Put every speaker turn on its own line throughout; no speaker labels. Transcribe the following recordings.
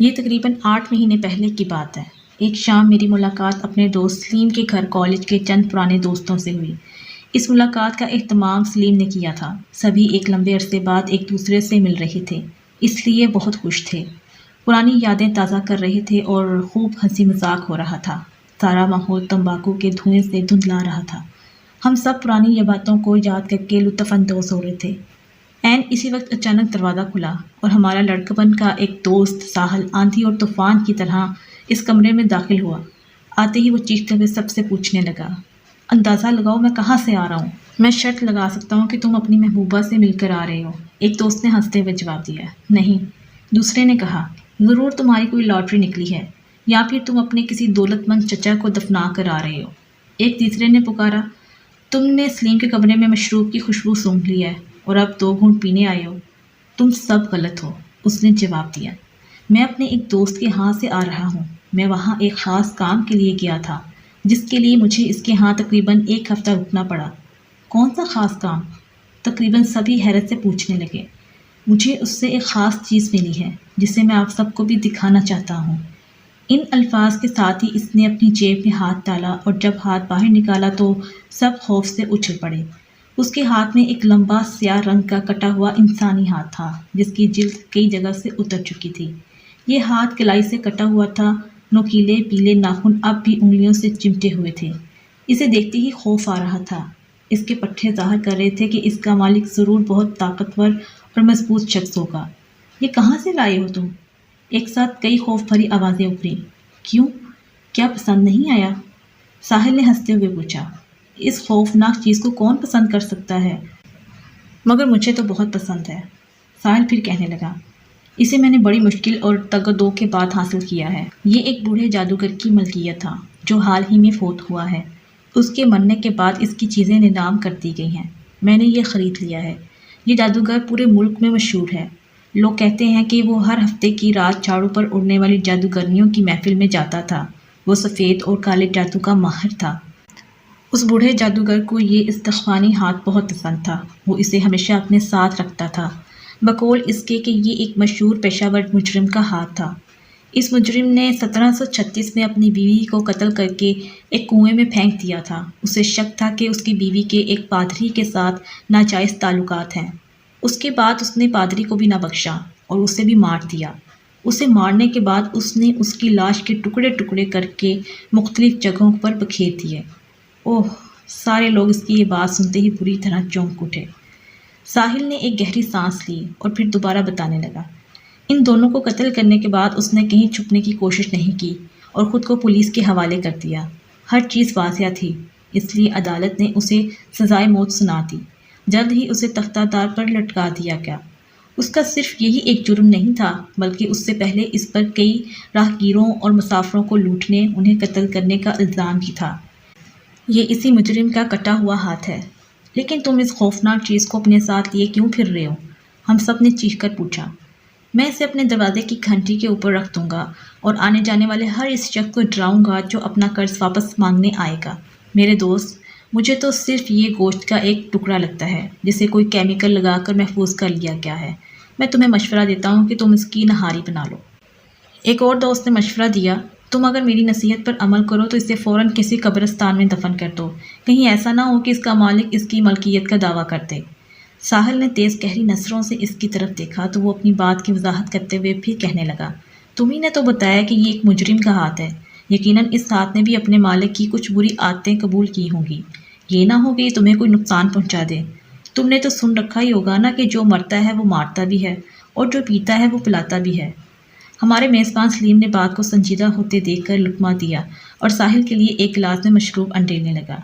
یہ تقریباً 8 مہینے پہلے کی بات ہے۔ ایک شام میری ملاقات اپنے دوست سلیم کے گھر کالج کے چند پرانے دوستوں سے ہوئی۔ اس ملاقات کا اہتمام سلیم نے کیا تھا۔ سبھی ایک لمبے عرصے بعد ایک دوسرے سے مل رہے تھے، اس لیے بہت خوش تھے۔ پرانی یادیں تازہ کر رہے تھے اور خوب ہنسی مذاق ہو رہا تھا۔ سارا ماحول تمباکو کے دھوئیں سے دھندلا رہا تھا۔ ہم سب پرانی باتوں کو یاد کر کے لطف اندوز ہو رہے تھے۔ اسی وقت اچانک دروازہ کھلا اور ہمارا لڑکپن کا ایک دوست ساحل آندھی اور طوفان کی طرح اس کمرے میں داخل ہوا۔ آتے ہی وہ چیختے ہوئے سب سے پوچھنے لگا، اندازہ لگاؤ میں کہاں سے آ رہا ہوں؟ میں شرط لگا سکتا ہوں کہ تم اپنی محبوبہ سے مل کر آ رہے ہو، ایک دوست نے ہنستے ہوئے جواب دیا۔ نہیں، دوسرے نے کہا، ضرور تمہاری کوئی لاٹری نکلی ہے یا پھر تم اپنے کسی دولت مند چچا کو دفنا کر آ رہے ہو۔ ایک تیسرے نے پکارا، تم نے سلیم کے کمرے میں مشروب کی خوشبو سونگھ لی ہے اور اب 2 گھونٹ پینے آئے ہو۔ تم سب غلط ہو، اس نے جواب دیا۔ میں اپنے ایک دوست کے ہاں سے آ رہا ہوں۔ میں وہاں ایک خاص کام کے لیے گیا تھا جس کے لیے مجھے اس کے ہاں تقریباً 1 ہفتہ رکنا پڑا۔ کون سا خاص کام؟ تقریباً سبھی حیرت سے پوچھنے لگے۔ مجھے اس سے ایک خاص چیز ملی ہے جسے میں آپ سب کو بھی دکھانا چاہتا ہوں۔ ان الفاظ کے ساتھ ہی اس نے اپنی جیب میں ہاتھ ڈالا اور جب ہاتھ باہر نکالا تو سب خوف سے اچھل پڑے۔ اس کے ہاتھ میں ایک لمبا سیاہ رنگ کا کٹا ہوا انسانی ہاتھ تھا جس کی جلد کئی جگہ سے اتر چکی تھی۔ یہ ہاتھ کلائی سے کٹا ہوا تھا، نوکیلے پیلے ناخن اب بھی انگلیوں سے چمٹے ہوئے تھے۔ اسے دیکھتے ہی خوف آ رہا تھا۔ اس کے پٹھے ظاہر کر رہے تھے کہ اس کا مالک ضرور بہت طاقتور اور مضبوط شخص ہوگا۔ یہ کہاں سے لائے ہو تم؟ ایک ساتھ کئی خوف بھری آوازیں ابھریں۔ کیوں؟ کیا پسند نہیں آیا؟ ساحل نے ہنستے ہوئے پوچھا۔ اس خوفناک چیز کو کون پسند کر سکتا ہے؟ مگر مجھے تو بہت پسند ہے، ساحل پھر کہنے لگا۔ اسے میں نے بڑی مشکل اور تگ و دو کے بعد حاصل کیا ہے۔ یہ ایک بوڑھے جادوگر کی ملکیت تھا جو حال ہی میں فوت ہوا ہے۔ اس کے مرنے کے بعد اس کی چیزیں نیلام کر دی گئی ہیں۔ میں نے یہ خرید لیا ہے۔ یہ جادوگر پورے ملک میں مشہور ہے۔ لوگ کہتے ہیں کہ وہ ہر ہفتے کی رات جھاڑو پر اڑنے والی جادوگرنیوں کی محفل میں جاتا تھا۔ وہ سفید اور کالے جادو کا ماہر تھا۔ اس بوڑھے جادوگر کو یہ استخوانی ہاتھ بہت پسند تھا۔ وہ اسے ہمیشہ اپنے ساتھ رکھتا تھا، بقول اس کے کہ یہ ایک مشہور پیشہ ور مجرم کا ہاتھ تھا۔ اس مجرم نے 1736 میں اپنی بیوی کو قتل کر کے ایک کنویں میں پھینک دیا تھا۔ اسے شک تھا کہ اس کی بیوی کے ایک پادری کے ساتھ ناجائز تعلقات ہیں۔ اس کے بعد اس نے پادری کو بھی نہ بخشا اور اسے بھی مار دیا۔ اسے مارنے کے بعد اس نے اس کی لاش کے ٹکڑے ٹکڑے کر کے مختلف جگہوں پر بکھیر دیے۔ اوہ! سارے لوگ اس کی یہ بات سنتے ہی بری طرح چونک اٹھے۔ ساحل نے ایک گہری سانس لی اور پھر دوبارہ بتانے لگا۔ ان دونوں کو قتل کرنے کے بعد اس نے کہیں چھپنے کی کوشش نہیں کی اور خود کو پولیس کے حوالے کر دیا۔ ہر چیز واضح تھی، اس لیے عدالت نے اسے سزائے موت سنا دی۔ جلد ہی اسے تختہ دار پر لٹکا دیا گیا۔ اس کا صرف یہی ایک جرم نہیں تھا بلکہ اس سے پہلے اس پر کئی راہگیروں اور مسافروں کو لوٹنے، انہیں قتل کرنے کا الزام بھی تھا۔ یہ اسی مجرم کا کٹا ہوا ہاتھ ہے۔ لیکن تم اس خوفناک چیز کو اپنے ساتھ لیے کیوں پھر رہے ہو؟ ہم سب نے چیخ کر پوچھا۔ میں اسے اپنے دروازے کی گھنٹی کے اوپر رکھ دوں گا اور آنے جانے والے ہر اس شخص کو ڈراؤں گا جو اپنا قرض واپس مانگنے آئے گا۔ میرے دوست، مجھے تو صرف یہ گوشت کا ایک ٹکڑا لگتا ہے جسے کوئی کیمیکل لگا کر محفوظ کر لیا گیا ہے۔ میں تمہیں مشورہ دیتا ہوں کہ تم اس کی نہاری بنا لو۔ ایک اور دوست نے مشورہ دیا، تم اگر میری نصیحت پر عمل کرو تو اسے فوراً کسی قبرستان میں دفن کر دو، کہیں ایسا نہ ہو کہ اس کا مالک اس کی ملکیت کا دعویٰ کر دے۔ ساحل نے تیز گہری نظروں سے اس کی طرف دیکھا تو وہ اپنی بات کی وضاحت کرتے ہوئے پھر کہنے لگا، تمہیں نے تو بتایا کہ یہ ایک مجرم کا ہاتھ ہے۔ یقیناً اس ہاتھ نے بھی اپنے مالک کی کچھ بری عادتیں قبول کی ہوں گی۔ یہ نہ ہو کہ یہ تمہیں کوئی نقصان پہنچا دے۔ تم نے تو سن رکھا ہی ہوگا نا کہ جو مرتا ہے وہ مارتا بھی ہے اور جو پیتا ہے وہ پلاتا بھی ہے۔ ہمارے میزبان سلیم نے بات کو سنجیدہ ہوتے دیکھ کر لقمہ دیا اور ساحل کے لیے ایک گلاس میں مشروب انڈیلنے لگا۔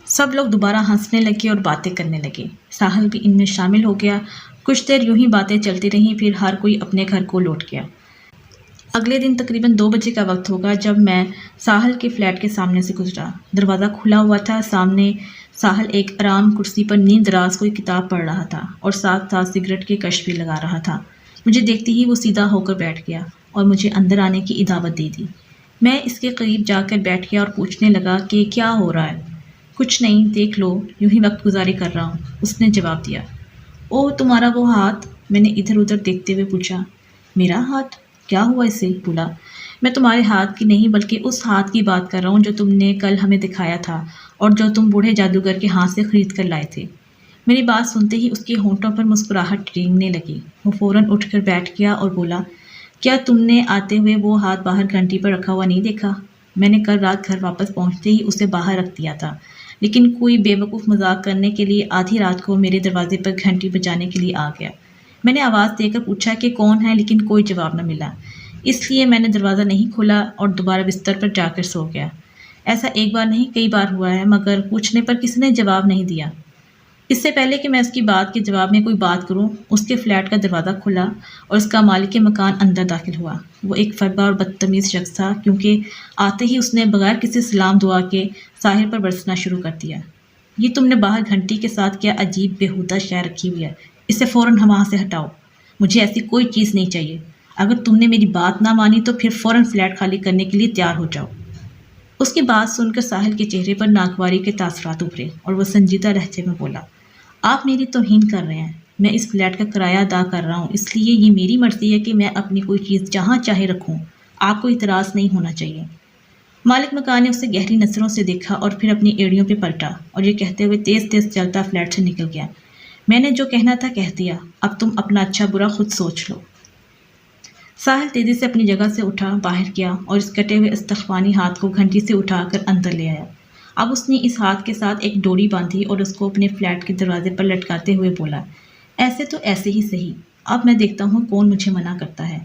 سب لوگ دوبارہ ہنسنے لگے اور باتیں کرنے لگے۔ ساحل بھی ان میں شامل ہو گیا۔ کچھ دیر یوں ہی باتیں چلتی رہیں، پھر ہر کوئی اپنے گھر کو لوٹ گیا۔ اگلے دن تقریباً 2 بجے کا وقت ہوگا جب میں ساحل کے فلیٹ کے سامنے سے گزرا۔ دروازہ کھلا ہوا تھا۔ سامنے ساحل ایک آرام کرسی پر نیند دراز کوئی کتاب پڑھ رہا تھا اور ساتھ ساتھ سگریٹ کے کش بھی لگا رہا تھا۔ مجھے دیکھتے ہی وہ سیدھا ہو کر بیٹھ گیا اور مجھے اندر آنے کی اجازت دے دی۔ میں اس کے قریب جا کر بیٹھ گیا اور پوچھنے لگا کہ کیا ہو رہا ہے؟ کچھ نہیں، دیکھ لو، یوں ہی وقت گزاری کر رہا ہوں، اس نے جواب دیا۔ اوہ، تمہارا وہ ہاتھ؟ میں نے ادھر ادھر دیکھتے ہوئے پوچھا۔ میرا ہاتھ؟ کیا ہوا اسے؟ بولا۔ میں تمہارے ہاتھ کی نہیں بلکہ اس ہاتھ کی بات کر رہا ہوں جو تم نے کل ہمیں دکھایا تھا اور جو تم بوڑھے جادوگر کے ہاتھ سے خرید کر لائے تھے۔ میری بات سنتے ہی اس کے ہونٹوں پر مسکراہٹ رینگنے لگی۔ وہ فوراً اٹھ کر بیٹھ گیا اور بولا، کیا تم نے آتے ہوئے وہ ہاتھ باہر گھنٹی پر رکھا ہوا نہیں دیکھا؟ میں نے کل رات گھر واپس پہنچتے ہی اسے باہر رکھ دیا تھا، لیکن کوئی بے وقوف مذاق کرنے کے لیے آدھی رات کو میرے دروازے پر گھنٹی بجانے کے لیے آ گیا۔ میں نے آواز دے کر پوچھا کہ کون ہے، لیکن کوئی جواب نہ ملا، اس لیے میں نے دروازہ نہیں کھولا اور دوبارہ بستر پر جا کر سو گیا۔ ایسا ایک بار نہیں کئی بار ہوا ہے، مگر پوچھنے پر کسی نے جواب نہیں دیا۔ اس سے پہلے کہ میں اس کی بات کے جواب میں کوئی بات کروں، اس کے فلیٹ کا دروازہ کھلا اور اس کا مالک مکان اندر داخل ہوا۔ وہ ایک فربا اور بدتمیز شخص تھا، کیونکہ آتے ہی اس نے بغیر کسی سلام دعا کے ساحل پر برسنا شروع کر دیا۔ یہ تم نے باہر گھنٹی کے ساتھ کیا عجیب بیہودہ شے رکھی ہوئی ہے، اسے فوراً وہاں سے ہٹاؤ، مجھے ایسی کوئی چیز نہیں چاہیے۔ اگر تم نے میری بات نہ مانی تو پھر فوراً فلیٹ خالی کرنے کے لیے تیار ہو جاؤ۔ اس کی بات سن کر ساحل کے چہرے پر ناگواری کے تاثرات ابھرے اور وہ سنجیدہ لہجے میں بولا، آپ میری توہین کر رہے ہیں، میں اس فلیٹ کا کرایہ ادا کر رہا ہوں، اس لیے یہ میری مرضی ہے کہ میں اپنی کوئی چیز جہاں چاہے رکھوں، آپ کو اعتراض نہیں ہونا چاہیے۔ مالک مکان نے اسے گہری نظروں سے دیکھا اور پھر اپنی ایڑیوں پہ پلٹا اور یہ کہتے ہوئے تیز تیز چلتا فلیٹ سے نکل گیا، میں نے جو کہنا تھا کہہ دیا، اب تم اپنا اچھا برا خود سوچ لو۔ ساحل تیزی سے اپنی جگہ سے اٹھا باہر گیا اور اس کٹے ہوئے استخوانی ہاتھ کو گھنٹی سے اٹھا کر اندر لے آیا۔ اب اس نے اس ہاتھ کے ساتھ ایک ڈوری باندھی اور اس کو اپنے فلیٹ کے دروازے پر لٹکاتے ہوئے بولا، ایسے تو ایسے ہی صحیح، اب میں دیکھتا ہوں کون مجھے منع کرتا ہے۔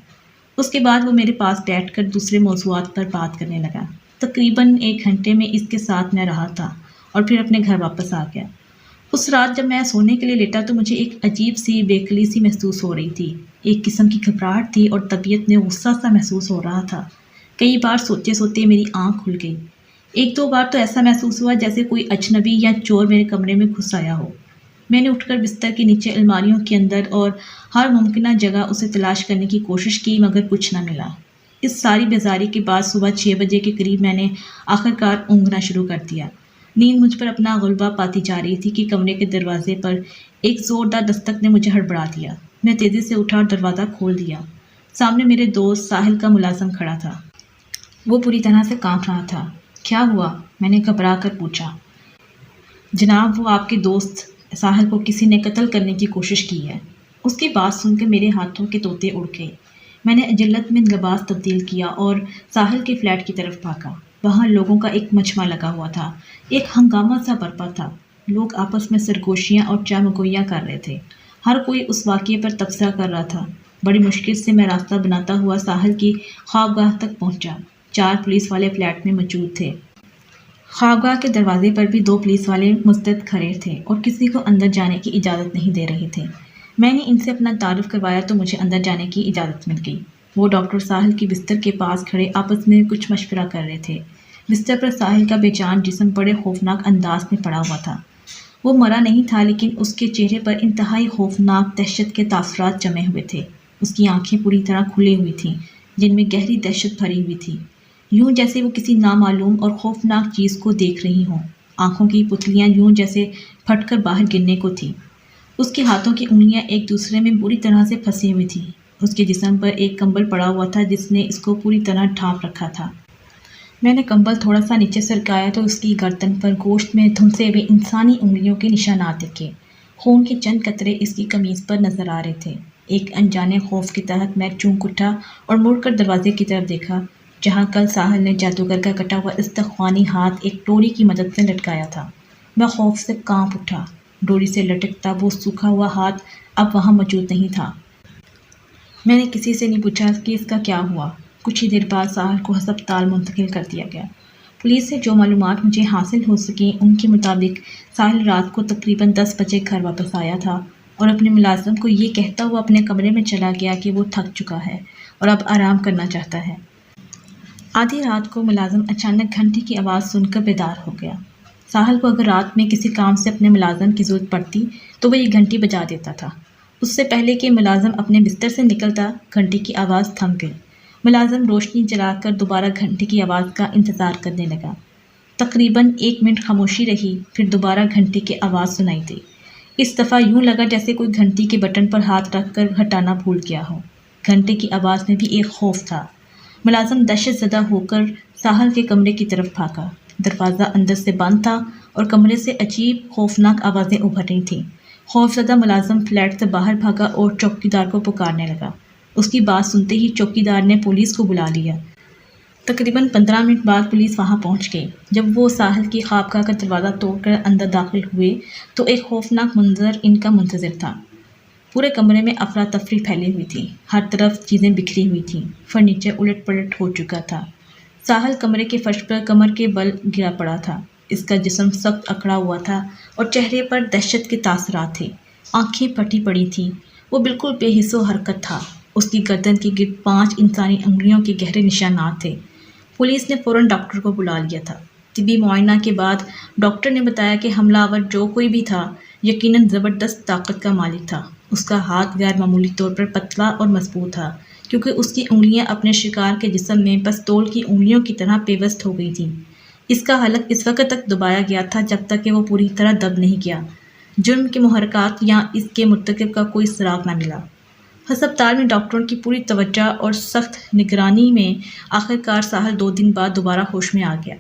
اس کے بعد وہ میرے پاس بیٹھ کر دوسرے موضوعات پر بات کرنے لگا۔ تقریباً 1 گھنٹے میں اس کے ساتھ میں رہا تھا اور پھر اپنے گھر واپس آ گیا۔ اس رات جب میں سونے کے لیے لیٹا تو مجھے ایک عجیب سی بےقلی سی محسوس ہو رہی تھی، ایک قسم کی گھبراہٹ تھی اور طبیعت میں غصہ سا محسوس ہو رہا تھا۔ کئی بار سوتے سوتے میری آنکھ کھل گئی، 1-2 بار تو ایسا محسوس ہوا جیسے کوئی اجنبی یا چور میرے کمرے میں گھس آیا ہو۔ میں نے اٹھ کر بستر کے نیچے الماریوں کے اندر اور ہر ممکنہ جگہ اسے تلاش کرنے کی کوشش کی، مگر کچھ نہ ملا۔ اس ساری بیزاری کے بعد صبح 6 بجے کے قریب میں نے آخرکار اونگنا شروع کر دیا۔ نیند مجھ پر اپنا غلبہ پاتی جا رہی تھی کہ کمرے کے دروازے پر ایک زوردار دستک نے مجھے ہڑبڑا دیا۔ میں تیزی سے اٹھا اور دروازہ کھول دیا۔ سامنے میرے دوست ساحل کا ملازم کھڑا تھا۔ وہ پوری طرح سے کانپ رہا تھا۔ کیا ہوا؟ میں نے گھبرا کر پوچھا۔ جناب، وہ آپ کے دوست ساحل کو کسی نے قتل کرنے کی کوشش کی ہے۔ اس کی بات سن کر میرے ہاتھوں کے طوطے اڑ گئے۔ میں نے عجلت میں لباس تبدیل کیا اور ساحل کے فلیٹ کی طرف بھاگا۔ وہاں لوگوں کا ایک مجمع لگا ہوا تھا، ایک ہنگامہ سا برپا تھا، لوگ آپس میں سرگوشیاں اور چاہ کر رہے تھے، ہر کوئی اس واقعے پر تبصرہ کر رہا تھا۔ بڑی مشکل سے میں راستہ بناتا ہوا ساحل کی خوابگاہ تک پہنچا۔ 4 پولیس والے فلیٹ میں موجود تھے۔ خوابگاہ کے دروازے پر بھی 2 پولیس والے مستعد کھڑے تھے اور کسی کو اندر جانے کی اجازت نہیں دے رہے تھے۔ میں نے ان سے اپنا تعارف کروایا تو مجھے اندر جانے کی اجازت مل گئی۔ وہ ڈاکٹر ساحل کی بستر کے پاس کھڑے آپس میں کچھ مشورہ کر رہے تھے۔ بستر پر ساحل کا بے جان جسم بڑے خوفناک انداز میں پڑا ہوا تھا۔ وہ مرا نہیں تھا، لیکن اس کے چہرے پر انتہائی خوفناک دہشت کے تاثرات جمے ہوئے تھے۔ اس کی آنکھیں پوری طرح کھلی ہوئی تھیں، جن میں گہری دہشت بھری ہوئی تھی، یوں جیسے وہ کسی نامعلوم اور خوفناک چیز کو دیکھ رہی ہوں۔ آنکھوں کی پتلیاں یوں جیسے پھٹ کر باہر گرنے کو تھیں۔ اس کے ہاتھوں کی انگلیاں ایک دوسرے میں بری طرح سے پھنسی ہوئی تھیں۔ اس کے جسم پر ایک کمبل پڑا ہوا تھا جس نے اس کو پوری طرح ڈھانپ رکھا تھا۔ میں نے کمبل تھوڑا سا نیچے سرکایا تو اس کی گردن پر گوشت میں دھنسے ہوئے انسانی انگلیوں کے نشانات دیکھے۔ خون کے چند قطرے اس کی قمیض پر نظر آ رہے تھے۔ ایک انجانے خوف کے تحت میں چونک اٹھا اور مڑ کر دروازے کی طرف دیکھا، جہاں کل ساحل نے جادوگر کا کٹا ہوا استخوانی ہاتھ ایک ڈوری کی مدد سے لٹکایا تھا۔ میں خوف سے کانپ اٹھا۔ ڈوری سے لٹکتا وہ سوکھا ہوا ہاتھ اب وہاں موجود نہیں تھا۔ میں نے کسی سے نہیں پوچھا کہ اس کا کیا ہوا۔ کچھ ہی دیر بعد ساحل کو ہسپتال منتقل کر دیا گیا۔ پولیس سے جو معلومات مجھے حاصل ہو سکیں ان کے مطابق ساحل رات کو تقریباً 10 بجے گھر واپس آیا تھا اور اپنے ملازم کو یہ کہتا ہوا اپنے کمرے میں چلا گیا کہ وہ تھک چکا ہے اور اب آرام کرنا چاہتا ہے۔ آدھی رات کو ملازم اچانک گھنٹی کی آواز سن کر بیدار ہو گیا۔ ساحل کو اگر رات میں کسی کام سے اپنے ملازم کی ضرورت پڑتی تو وہ یہ گھنٹی بجا دیتا تھا۔ اس سے پہلے کہ ملازم اپنے بستر سے نکلتا، گھنٹی کی آواز تھم گئی۔ ملازم روشنی جلا کر دوبارہ گھنٹی کی آواز کا انتظار کرنے لگا۔ تقریباً 1 منٹ خاموشی رہی، پھر دوبارہ گھنٹی کی آواز سنائی دی۔ اس دفعہ یوں لگا جیسے کوئی گھنٹی کے بٹن پر ہاتھ رکھ کر ہٹانا بھول گیا ہو۔ گھنٹے کی آواز میں بھی ایک خوف تھا۔ ملازم دہشت زدہ ہو کر ساحل کے کمرے کی طرف بھاگا۔ دروازہ اندر سے بند تھا اور کمرے سے عجیب خوفناک آوازیں ابھر رہی تھیں۔ خوفزدہ ملازم فلیٹ سے باہر بھاگا اور چوکیدار کو پکارنے لگا۔ اس کی بات سنتے ہی چوکیدار نے پولیس کو بلا لیا۔ تقریباً 15 منٹ بعد پولیس وہاں پہنچ گئی۔ جب وہ ساحل کی خوابگاہ کا دروازہ توڑ کر اندر داخل ہوئے تو ایک خوفناک منظر ان کا منتظر تھا۔ پورے کمرے میں افراتفری پھیلی ہوئی تھی، ہر طرف چیزیں بکھری ہوئی تھیں، فرنیچر الٹ پلٹ ہو چکا تھا۔ ساحل کمرے کے فرش پر کمر کے بل گرا پڑا تھا۔ اس کا جسم سخت اکڑا ہوا تھا اور چہرے پر دہشت کے تاثرات تھے۔ آنکھیں پھٹی پڑی تھیں، وہ بالکل بے حس و حرکت تھا۔ اس کی گردن کے گرد 5 انسانی انگلیوں کے گہرے نشانات تھے۔ پولیس نے فوراً ڈاکٹر کو بلا لیا تھا۔ طبی معائنہ کے بعد ڈاکٹر نے بتایا کہ حملہ آور جو کوئی بھی تھا یقیناً زبردست طاقت کا مالک تھا۔ اس کا ہاتھ غیر معمولی طور پر پتلا اور مضبوط تھا کیونکہ اس کی انگلیاں اپنے شکار کے جسم میں پستول کی انگلیوں کی طرح پیوست ہو گئی تھیں۔ اس کا حلق اس وقت تک دبایا گیا تھا جب تک کہ وہ پوری طرح دب نہیں گیا۔ جرم کے محرکات یا اس کے مرتکب کا کوئی سراغ نہ ملا۔ ہسپتال میں ڈاکٹروں کی پوری توجہ اور سخت نگرانی میں آخرکار ساحل 2 دن بعد دوبارہ ہوش میں آ گیا۔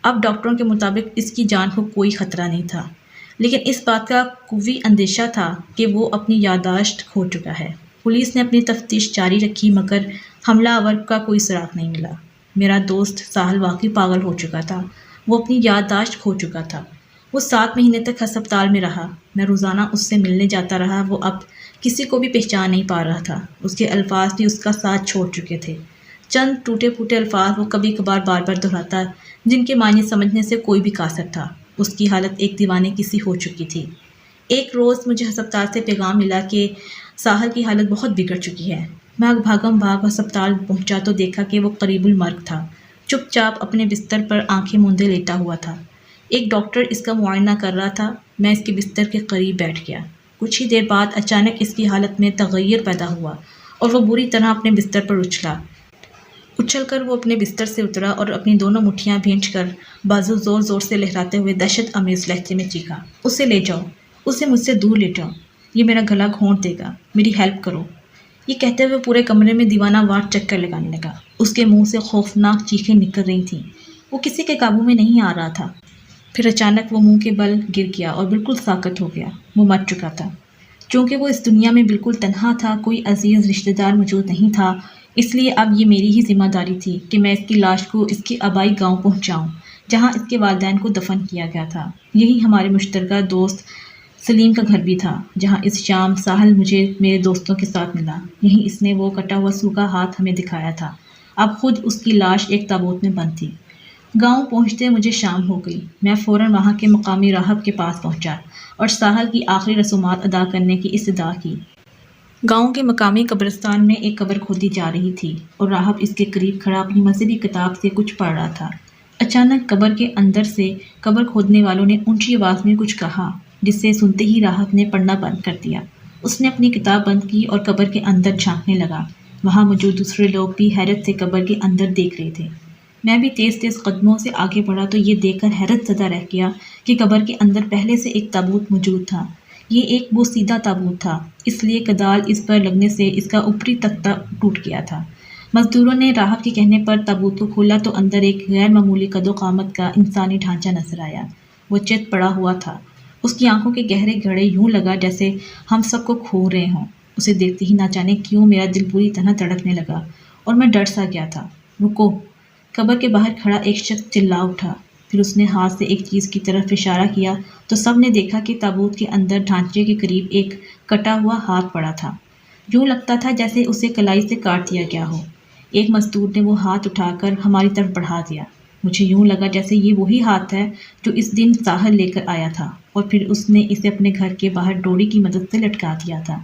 اب ڈاکٹروں کے مطابق اس کی جان کو کوئی خطرہ نہیں تھا، لیکن اس بات کا قوی اندیشہ تھا کہ وہ اپنی یادداشت کھو چکا ہے۔ پولیس نے اپنی تفتیش جاری رکھی مگر حملہ آور کا کوئی سراغ نہیں ملا۔ میرا دوست ساحل واقعی پاگل ہو چکا تھا، وہ اپنی یادداشت کھو چکا تھا۔ وہ 7 مہینے تک ہسپتال میں رہا، میں روزانہ اس سے ملنے جاتا رہا، وہ اب کسی کو بھی پہچان نہیں پا رہا تھا۔ اس کے الفاظ بھی اس کا ساتھ چھوڑ چکے تھے۔ چند ٹوٹے پھوٹے الفاظ وہ کبھی کبھار بار بار دہراتا جن کے معنی سمجھنے سے کوئی بھی قاصر تھا۔ اس کی حالت ایک دیوانے کی سی ہو چکی تھی۔ ایک روز مجھے ہسپتال سے پیغام ملا کہ ساحل کی حالت بہت بگڑ چکی ہے۔ میں بھاگم بھاگ ہسپتال پہنچا تو دیکھا کہ وہ قریب المرگ تھا، چپ چاپ اپنے بستر پر آنکھیں موندے لیٹا ہوا تھا۔ ایک ڈاکٹر اس کا معائنہ کر رہا تھا۔ میں اس کے بستر کے قریب بیٹھ گیا۔ کچھ ہی دیر بعد اچانک اس کی حالت میں تغیر پیدا ہوا اور وہ بری طرح اپنے بستر پر اچھل کر وہ اپنے بستر سے اترا اور اپنی دونوں مٹھیاں بھینچ کر بازو زور زور سے لہراتے ہوئے دہشت آمیز لہجے میں چیخا، اسے لے جاؤ، اسے مجھ سے دور لے جاؤ، یہ میرا گلا گھونٹ دے گا، میری ہیلپ کرو۔ یہ کہتے ہوئے پورے کمرے میں دیوانہ وار چکر لگانے لگا۔ اس کے منہ سے خوفناک چیخیں نکل رہی تھیں۔ وہ کسی کے قابو میں نہیں آ رہا تھا۔ پھر اچانک وہ منہ کے بل گر گیا اور بالکل ساکت ہو گیا۔ وہ مر چکا تھا۔ چونکہ وہ اس دنیا میں بالکل تنہا تھا، کوئی عزیز رشتہ دار موجود نہیں تھا، اس لیے اب یہ میری ہی ذمہ داری تھی کہ میں اس کی لاش کو اس کے آبائی گاؤں پہنچاؤں جہاں اس کے والدین کو دفن کیا گیا تھا۔ یہی ہمارے مشترکہ دوست سلیم کا گھر بھی تھا جہاں اس شام ساحل مجھے میرے دوستوں کے ساتھ ملا۔ یہیں اس نے وہ کٹا ہوا سوکھا ہاتھ ہمیں دکھایا تھا۔ اب خود اس کی لاش ایک تابوت میں بند تھی۔ گاؤں پہنچتے مجھے شام ہو گئی۔ میں فوراً وہاں کے مقامی راہب کے پاس پہنچا اور ساحل کی آخری رسومات ادا کرنے کی استدعا کی۔ گاؤں کے مقامی قبرستان میں ایک قبر کھودی جا رہی تھی اور راہب اس کے قریب کھڑا اپنی مذہبی کتاب سے کچھ پڑھ رہا تھا۔ اچانک قبر کے اندر سے قبر کھودنے والوں نے اونچی آواز میں کچھ کہا جس سے سنتے ہی راہب نے پڑھنا بند کر دیا۔ اس نے اپنی کتاب بند کی اور قبر کے اندر جھانکنے لگا۔ وہاں موجود دوسرے لوگ بھی حیرت سے قبر کے اندر دیکھ رہے تھے۔ میں بھی تیز تیز قدموں سے آگے بڑھا تو یہ دیکھ کر حیرت زدہ رہ گیا کہ قبر کے اندر پہلے سے ایک تابوت موجود تھا۔ یہ ایک بوسیدہ تابوت تھا، اس لیے کدال اس پر لگنے سے اس کا اوپری تختہ ٹوٹ گیا تھا۔ مزدوروں نے راہب کے کہنے پر تابوت کو کھولا تو اندر ایک غیر معمولی قد و قامت کا انسانی ڈھانچہ نظر آیا۔ وہ چت پڑا ہوا تھا۔ اس کی آنکھوں کے گہرے گھڑے یوں لگا جیسے ہم سب کو کھو رہے ہوں۔ اسے دیکھتے ہی نہ جانے کیوں میرا دل بری طرح دھڑکنے لگا اور میں ڈر سا گیا تھا۔ رکو! قبر کے باہر کھڑا ایک شخص چلا اٹھا۔ پھر اس نے ہاتھ سے ایک چیز کی طرف اشارہ کیا تو سب نے دیکھا کہ تابوت کے اندر ڈھانچے کے قریب ایک کٹا ہوا ہاتھ پڑا تھا۔ یوں لگتا تھا جیسے اسے کلائی سے کاٹ دیا گیا ہو۔ ایک مزدور نے وہ ہاتھ اٹھا کر ہماری طرف بڑھا دیا۔ مجھے یوں لگا جیسے یہ وہی ہاتھ ہے جو اس دن ساحل لے کر آیا تھا اور پھر اس نے اسے اپنے گھر کے باہر ڈوری کی مدد سے لٹکا دیا تھا۔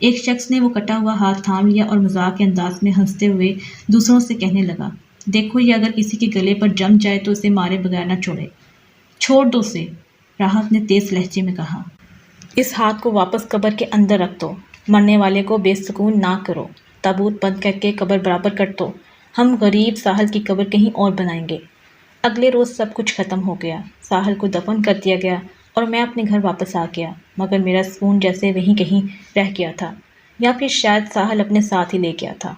ایک شخص نے وہ کٹا ہوا ہاتھ تھام لیا اور مذاق کے انداز میں ہنستے ہوئے دوسروں سے کہنے لگا، دیکھو یہ اگر کسی کے گلے پر جم جائے تو اسے مارے بغیر نہ چھوڑے۔ چھوڑ دو اسے، راحت نے تیز لہجے میں کہا۔ اس ہاتھ کو واپس قبر کے اندر رکھ دو، مرنے والے کو بے سکون نہ کرو، تابوت بند کر کے قبر برابر کر دو، ہم غریب ساحل کی قبر کہیں اور بنائیں گے۔ اگلے روز سب کچھ ختم ہو گیا، ساحل کو دفن کر دیا گیا اور میں اپنے گھر واپس آ گیا، مگر میرا سکون جیسے وہیں کہیں رہ گیا تھا۔ یا پھر شاید ساحل اپنے ساتھ ہی لے گیا تھا۔